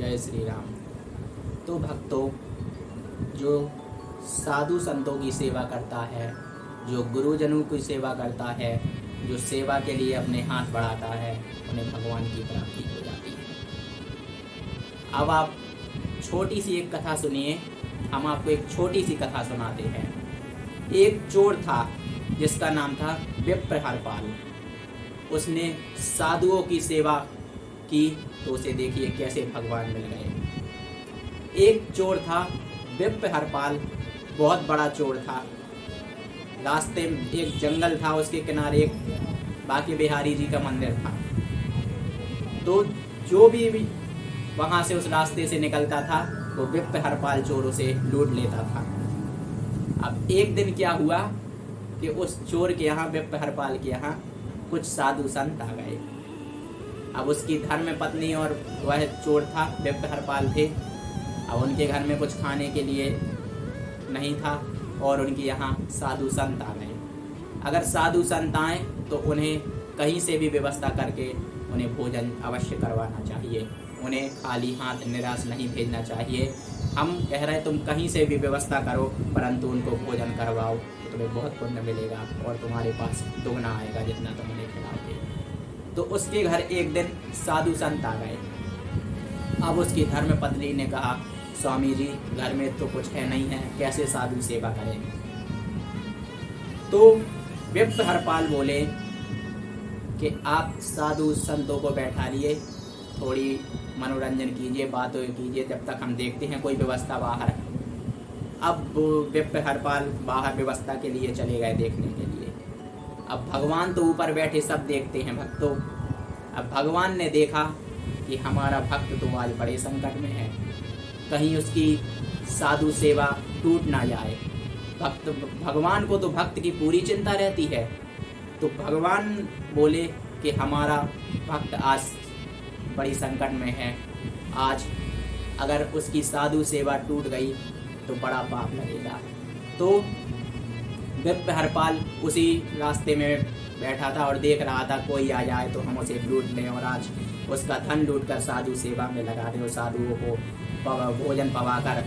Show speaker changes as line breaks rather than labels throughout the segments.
जय श्री राम। तो भक्तों, जो साधु संतों की सेवा करता है, जो गुरुजनों की सेवा करता है, जो सेवा के लिए अपने हाथ बढ़ाता है, उन्हें भगवान की प्राप्ति हो जाती है। अब आप छोटी सी एक कथा सुनिए। हम आपको एक छोटी सी कथा सुनाते हैं। एक चोर था जिसका नाम था विप्र हरपाल। उसने साधुओं की सेवा की तो उसे देखिए कैसे भगवान मिल गए। एक चोर था विप्र हरपाल, बहुत बड़ा चोर था। रास्ते में एक जंगल था, उसके किनारे एक बांके बिहारी जी का मंदिर था। तो जो भी वहां से उस रास्ते से निकलता था वो विप्र हरपाल चोर उसे लूट लेता था। अब एक दिन क्या हुआ कि उस चोर के यहाँ, विप्र हरपाल के यहाँ कुछ साधु संत आ गए। अब उसकी धर्म पत्नी और वह चोर था विप्र हरपाल थे। अब उनके घर में कुछ खाने के लिए नहीं था और उनके यहाँ साधु संत आ गए। अगर साधु संत आए तो उन्हें कहीं से भी व्यवस्था करके उन्हें भोजन अवश्य करवाना चाहिए। उन्हें खाली हाथ निराश नहीं भेजना चाहिए। हम कह रहे हैं तुम कहीं से भी व्यवस्था करो, परंतु उनको भोजन करवाओ तो तुम्हें बहुत पुण्य मिलेगा और तुम्हारे पास दुगना आएगा जितना तुम उन्हें खिलाओगे। तो उसके घर एक दिन साधु संत आ गए। अब उसकी धर्म पत्नी ने कहा, स्वामी जी घर में तो कुछ है नहीं है, कैसे साधु सेवा करें। तो विप्र हरपाल बोले कि आप साधु संतों को बैठा लिए, थोड़ी मनोरंजन कीजिए, बातें कीजिए, जब तक हम देखते हैं कोई व्यवस्था बाहर। अब विप्र हरपाल बाहर व्यवस्था के लिए चले गए देखने के लिए। अब भगवान तो ऊपर बैठे सब देखते हैं भक्तों। अब भगवान ने देखा कि हमारा भक्त तो आज बड़े संकट में है, कहीं उसकी साधु सेवा टूट ना जाए। भगवान को तो भक्त की पूरी चिंता रहती है। तो भगवान बोले कि हमारा भक्त आज बड़ी संकट में है, आज अगर उसकी साधु सेवा टूट गई तो बड़ा पाप लगेगा। तो विप्र हरपाल उसी रास्ते में बैठा था और देख रहा था कोई आ जाए तो हम उसे लूट लें और आज उसका धन लूट कर साधु सेवा में लगा दें और साधुओं को भोजन पवाकर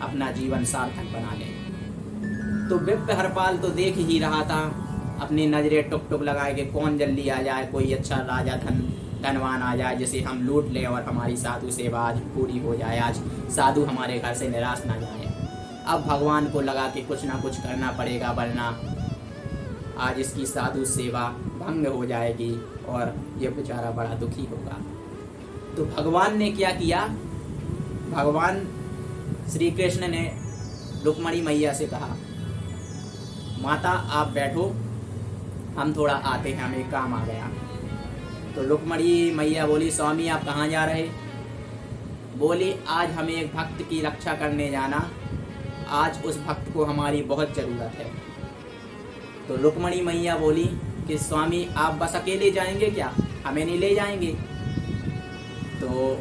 अपना जीवन सार्थक बना लें। तो विप्र हरपाल तो देख ही रहा था, अपनी नजरें टुक टुक लगाए कि कौन जल्दी आ जाए, कोई अच्छा राजा धनवान आ जाए जिसे हम लूट लें और हमारी साधु सेवा आज पूरी हो जाए, आज साधु हमारे घर से निराश ना जाए। अब भगवान को लगा कि कुछ ना कुछ करना पड़ेगा, वरना आज इसकी साधु सेवा भंग हो जाएगी और ये बेचारा बड़ा दुखी होगा। तो भगवान ने क्या किया, भगवान श्री कृष्ण ने रुक्मणी मैया से कहा, माता आप बैठो, हम थोड़ा आते हैं, हमें काम आ गया। तो रुक्मणी मैया बोली, स्वामी आप कहाँ जा रहे। बोली, आज हमें एक भक्त की रक्षा करने जाना, आज उस भक्त को हमारी बहुत ज़रूरत है। तो रुक्मणी मैया बोली कि स्वामी आप बस अकेले जाएंगे क्या, हमें नहीं ले जाएंगे। तो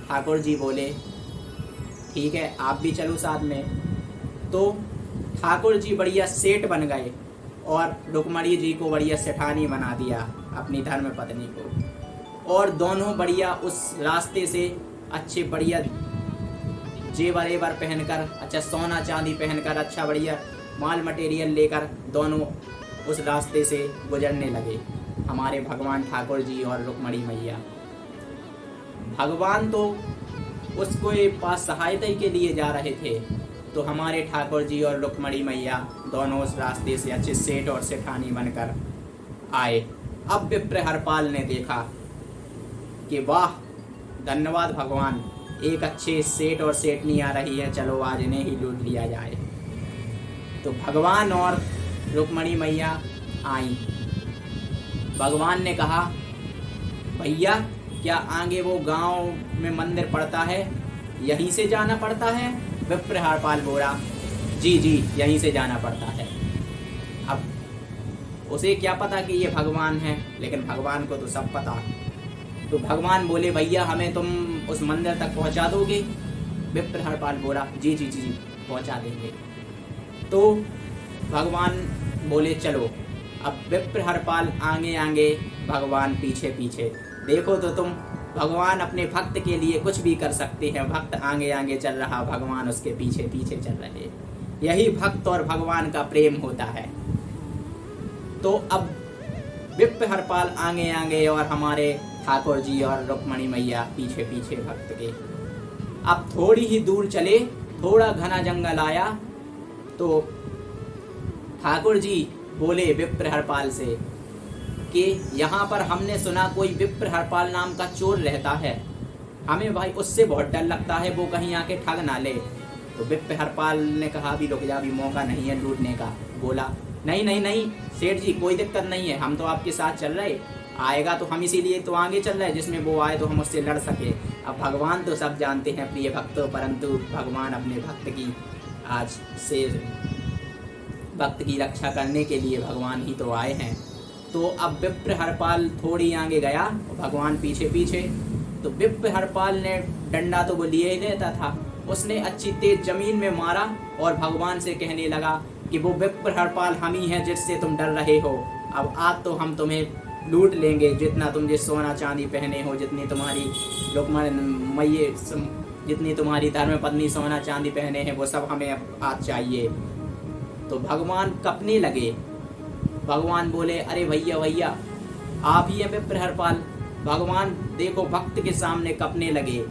ठाकुर जी बोले, ठीक है आप भी चलो साथ में। तो ठाकुर जी बढ़िया सेठ बन गए और रुक्मणी जी को बढ़िया सेठानी बना दिया, अपनी धर्म पत्नी को। और दोनों बढ़िया उस रास्ते से अच्छे बढ़िया जेवर एवर पहनकर, अच्छा सोना चांदी पहनकर, अच्छा बढ़िया माल मटेरियल लेकर दोनों उस रास्ते से गुजरने लगे, हमारे भगवान ठाकुर जी और रुक्मणी मैया। भगवान तो उसको पास सहायता के लिए जा रहे थे, तो हमारे ठाकुर जी और रुक्मणी मैया दोनों उस रास्ते से अच्छे सेठ और सेठानी बनकर आए। अब विप्र हरपाल ने देखा कि वाह धन्यवाद भगवान, एक अच्छे सेठ और सेठनी आ रही है, चलो आज इन्हें ही लूट लिया जाए। तो भगवान और रुक्मणी मैया आई। भगवान ने कहा, भैया क्या आगे वो गांव में मंदिर पड़ता है, यहीं से जाना पड़ता है। विप्र हरपाल बोला, जी जी यहीं से जाना पड़ता है। अब उसे क्या पता कि ये भगवान है, लेकिन भगवान को तो सब पता। तो भगवान बोले, भैया हमें तुम उस मंदिर तक पहुंचा दोगे। विप्र हरपाल बोला, जी जी जी पहुंचा देंगे। तो भगवान बोले चलो। अब विप्र हरपाल आगे आगे, भगवान पीछे पीछे। देखो तो तुम भगवान अपने भक्त के लिए कुछ भी कर सकते हैं। भक्त आगे आगे चल रहा, भगवान उसके पीछे पीछे चल रहे। यही भक्त और भगवान का प्रेम होता है। तो अब विप्र हरपाल आगे आगे और हमारे ठाकुर जी और रुक्मणी मैया पीछे पीछे भक्त के। अब थोड़ी ही दूर चले, थोड़ा घना जंगल आया, तो ठाकुर जी बोले विप्र हरपाल से कि यहाँ पर हमने सुना कोई विप्र हरपाल नाम का चोर रहता है, हमें भाई उससे बहुत डर लगता है, वो कहीं आके ठग ना ले। तो विप्र हरपाल ने कहा अभी रुक जा, अभी मौका नहीं है लूटने का। बोला नहीं नहीं नहीं सेठ जी, कोई दिक्कत नहीं है, हम तो आपके साथ चल रहे, आएगा तो हम इसीलिए तो आगे चल रहे हैं जिसमें वो आए तो हम उससे लड़ सके। अब भगवान तो सब जानते हैं प्रिय भक्तों, परंतु भगवान अपने भक्त की आज से भक्त की रक्षा करने के लिए भगवान ही तो आए हैं। तो अब विप्र हरपाल थोड़ी आगे गया, भगवान पीछे पीछे। तो विप्र हरपाल ने डंडा तो वो लिए ही रहता था, उसने अच्छी तेज जमीन में मारा और भगवान से कहने लगा कि वो विप्र हरपाल हम ही हैं जिससे तुम डर रहे हो। अब आज तो हम तुम्हें लूट लेंगे, जितना तुम जिस सोना चांदी पहने हो, जितनी तुम्हारी रुक्मणी मैये, जितनी तुम्हारी धर्मपत्नी सोना चांदी पहने हैं, वो सब हमें आज चाहिए। तो भगवान कपने लगे। भगवान बोले अरे भैया भैया आप ही हैं विप्र हरपाल। भगवान देखो भक्त के सामने कपने लगे।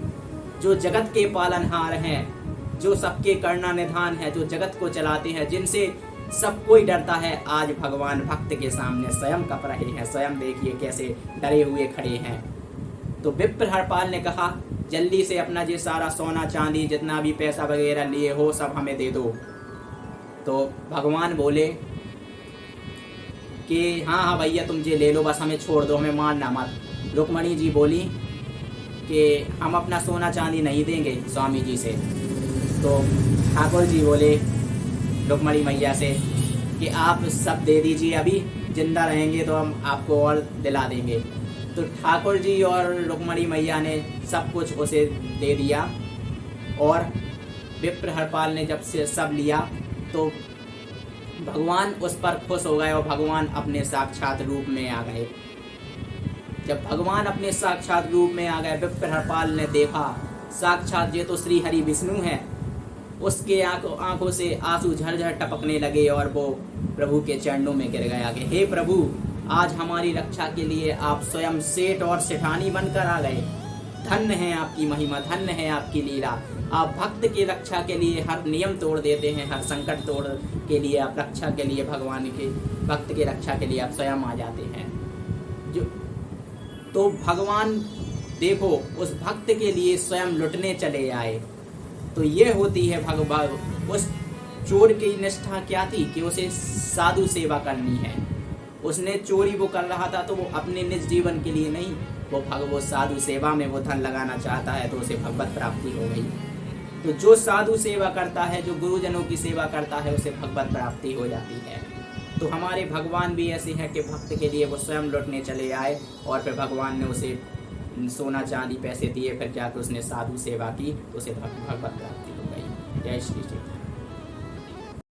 जो जगत के पालनहार हैं, जो सबके करना निधान है, जो जगत को चलाते हैं, जिनसे सब कोई डरता है, आज भगवान भक्त के सामने स्वयं कप रहे हैं। स्वयं देखिए कैसे डरे हुए खड़े हैं। तो विप्र हरपाल ने कहा जल्दी से अपना ये सारा सोना चांदी जितना भी पैसा वगैरह लिए हो सब हमें दे दो। तो भगवान बोले कि हाँ हाँ भैया तुम ये ले लो, बस हमें छोड़ दो, हमें मारना मत। रुक्मणी जी बोली कि हम अपना सोना चांदी नहीं देंगे स्वामी जी से। तो ठाकुर जी बोले रुक्मणी मैया से कि आप सब दे दीजिए, अभी जिंदा रहेंगे तो हम आपको और दिला देंगे। तो ठाकुर जी और रुक्मणी मैया ने सब कुछ उसे दे दिया और विप्र हरपाल ने जब से सब लिया तो भगवान उस पर खुश हो गए और भगवान अपने साक्षात रूप में आ गए। जब भगवान अपने साक्षात रूप में आ गए, विप्र हरपाल ने देखा साक्षात ये तो श्री हरि विष्णु हैं। उसके आंखों से आंसू झरझर टपकने लगे और वो प्रभु के चरणों में गिर गया कि हे प्रभु, आज हमारी रक्षा के लिए आप स्वयं सेठ और सेठानी बनकर आ गए। धन्य है आपकी महिमा, धन्य है आपकी लीला। आप भक्त की रक्षा के लिए हर नियम तोड़ देते हैं, हर संकट तोड़ के लिए आप रक्षा के लिए भगवान के भक्त की रक्षा के लिए आप स्वयं आ जाते हैं। जो तो भगवान देखो उस भक्त के लिए स्वयं लुटने चले आए। तो ये होती है भगवान। उस चोर की निष्ठा क्या थी कि उसे साधु सेवा करनी है। उसने चोरी वो कर रहा था तो वो अपने निज जीवन के लिए नहीं, वो साधु सेवा में वो धन लगाना चाहता है, तो उसे भगवत प्राप्ति हो गई। तो जो साधु सेवा करता है, जो गुरुजनों की सेवा करता है, उसे भगवत प्राप्ति हो जाती है। तो हमारे भगवान भी ऐसे हैं कि भक्त के लिए वो स्वयं लौटने चले आए और फिर भगवान ने उसे सोना चांदी पैसे दिए, फिर जाकर उसने साधु सेवा की तो उसे भगवत प्राप्ति हो गई। जय श्री कृष्ण।